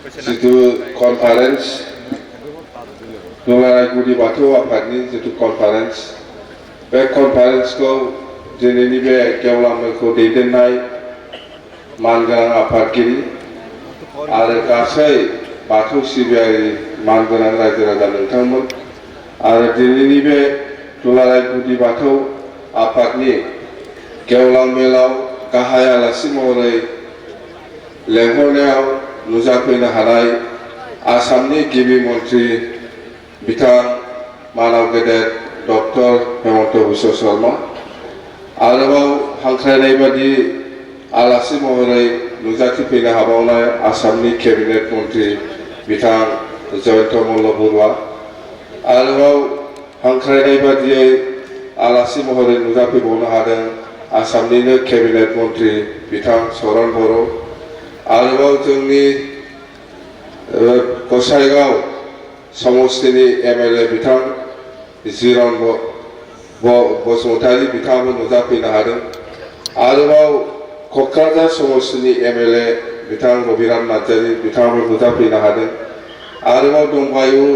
जितु कनफारेन्स दुलाराय गुदि बाथौ आफादनि जितु कनफारेन्स बे कनफारेन्सखौ दिनैनि बे गेवलां मेलखौ दैदेननाय मानगोनां आफादगिरि आरो गासै बाथौ सिबियारि मानगोनां रायजो राजा नोंथांमोन आरो दिनैनि बे दुलाराय गुदि बाथौ आफादनि गेवलां मेलाव गाहाय आलासि महरै लेंहरनायाव नुजाफैनो हानाय आसामनि गिबि मन्त्रि बिथां मानाव गेदेर डक्टर हेमन्त बिश्व शर्मा आरोबाव हांख्रायनाय बादि आलासि महरै नुजाथिफैनो हाबावनाय आसामनि केबिनेट मन्त्रि बिथां जयन्त मल्ल बरुवा आरोबाव हांख्रायनाय बादियै आलासि महरै नुजाफैबावनो हादों आसामनिनो केबिनेट मन्त्रि बिथां चरण बर' आरोबाव जोंनि गसाइगाव समस्तिनि एमएलए बिथां जिरन बसुमतारी बिथाङाबो नुजाफैनो हादों आरोबाव क'क्राझार समस्तिनि एमएलए बिथां रबिराम नार्जारी बिथाङाबो नुजाफैनो हादों आरोबाव दंबायो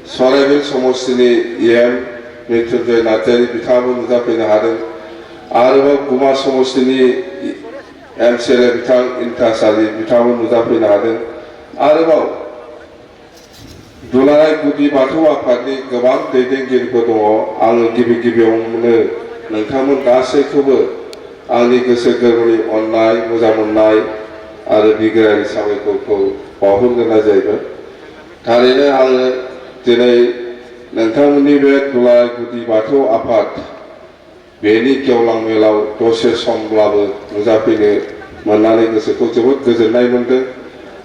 सराइबिल समस्तिनि एम मृत्युंजय नार्जारी बिथाङाबो नुजाफैनो हादों आरोबाव गुमा समस्तिनि एमसिएलए बिथां इन्टास आली बिथाङाबो नुजाफैनो हादों आरोबाव दुलाराय गुदि बाथौ आफादनि गोबां दैदेनगिरिफोर दङ आङो गिबियावनो नोंथांमोन गासैखौबो आंनि गोसो गोरबोनि अननाय मोजां मोननाय आरो बिग्रायारि साबायखरखौ बावहरग्रोनाय जाहैबाय थारैनो आङो दिनै नोंथांमोननि बे दुलाराय गुदि बाथौ आफाद बेनि गेवलां मेलाव दसे समब्लाबो नुजाफैनो मोननानै गोसोखौ जोबोद गोजोननाय मोनदों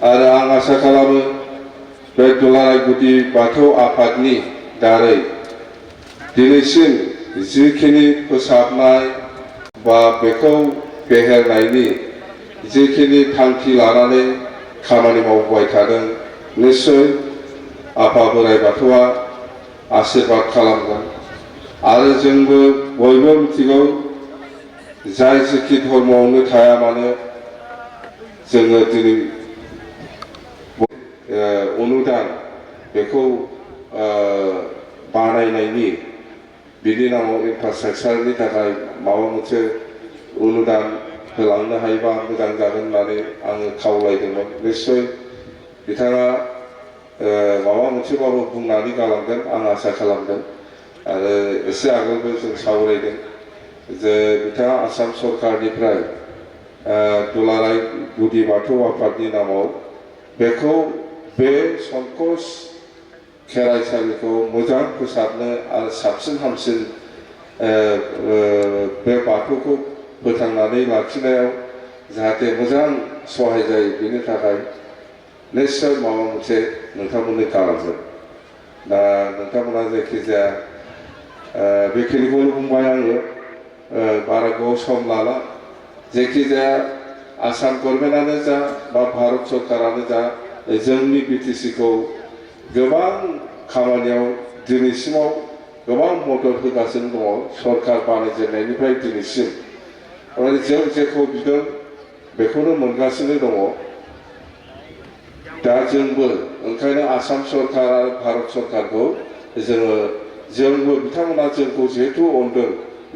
आरो आं आसा खालामो बे दुलाराय गुदि बाथौ आफादनि दारै दिनैसिम जिखिनि फोसाबनाय बा बेखौ फेहेरनायनि जिखिनि थांखि लानानै खामानि मावबाय थादों निश्चय आफा बोराइ बाथौआ आशीर्बाद खालामगोन आरो जोंबो बयबो मिथिगौ जाय जेखि धर्मआवनो थाया मानो जोङो दिनै अनुदान बेखौ बानायनायनि बिनि नामाव इनफ्रास्ट्राक्चारनि थाखाय माबा मोनसे अनुदान होलांनो हायोबा मोजां जागोन होननानै आङो खावलायदोंमोन निश्चय बिथाङा माबा मोनसेबाबो बुंनानै गालांगोन आं आसा खालामदों आरो एसे आगोलबो जों सावरायदों जे बिथाङा आसाम सरकारनिफ्राय दुलाराय गुदि बाथौ आफादनि नामाव बेखौ बे संकस खेराइसालिखौ मोजां फोसाबनो आरो साबसिन हामसिन बे बाथौखौ फोथांनानै लाखिनायाव जाहाथे मोजां सहाय जायो बेनि थाखाय निश्चय माबा मोनसे नोंथांमोननो खालामगोन दा नोंथांमोना जायखिजाया बेखिनिखौनो बुंबाय आङो बारा गोबाव सम लाला जायखिजाया आसाम गभर्नमेन्टआनो जा बा भारत सरकारानो जा जोंनि बिटिसिखौ गोबां खामानियाव दिनैसिमाव गोबां मदद होगासिनो दङ सरकार बानायजेननायनिफ्राय दिनैसिम जों जेखौ बिदों बेखौनो मोनगासिनो दङ दा जोंबो ओंखायनो आसाम सरकार आरो भारत सरकारखौ जोंबो बिथांमोना जोंखौ जिहेतु अनदों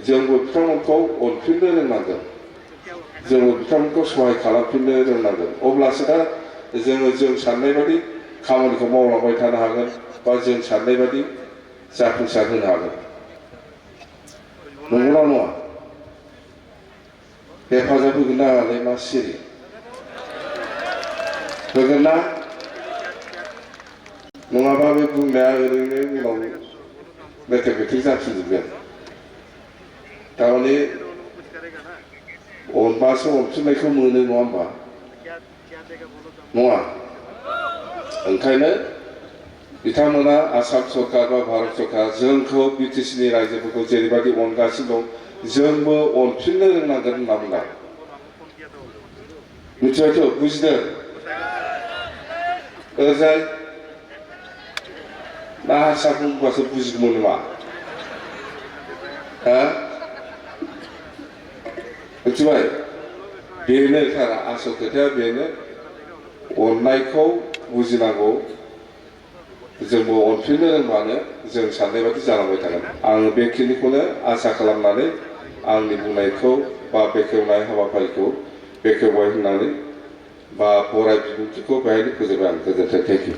जोंबो बिथांमोनखौ अनफिननो रोंनांगोन जोंबो बिथांमोनखौ सहाय खालामफिननो रोंनांगोन अब्लासो दा जों साननाय बादि खामानिखौ मावलांबाय थानो हागोन बा जों साननाय बादि जाफुंसार होनो हागोन नंगौना नङा हेफाजाब होगोन ना होनानै मा सिरि होगोन ना नङाबा बे बुंनाया ओरैनो उनाव मेथाइ मेथाइ जाफिनजोबगोन थारमाने अनबासो अनफिननायखौ मोनो नङा होमबा नङा ओंखायनो बिथांमोना आसाम सरकार बा भारत सरकार जोंखौ बिटिसिनि रायजोफोरखौ जेरैबायदि अनगासिनो दं जोंबो अनफिननो रोंनांगोन होनना बुंदों मिथिबायथ' बुजिदों ओरैजाय ना हारसाखौ बुंबासो बुजिगौमोन नामा हा मिथिबाय बेनो सारा आसल खोथाया बेनो अननायखौ बुजिनांगौ जोंबो अनफिननो रोंबानो जों साननाय बायदि जालांबाय थागोन आं बेखिनिखौनो आसा खालामनानै आंनि बुंनायखौ बा बेखेवनाय हाबाफारिखौ बेखेवबाय होननानै बा बराय बिबुंथिखौ बेहायनो फोजोबबाय आं गोजोन्थों थेंक इउ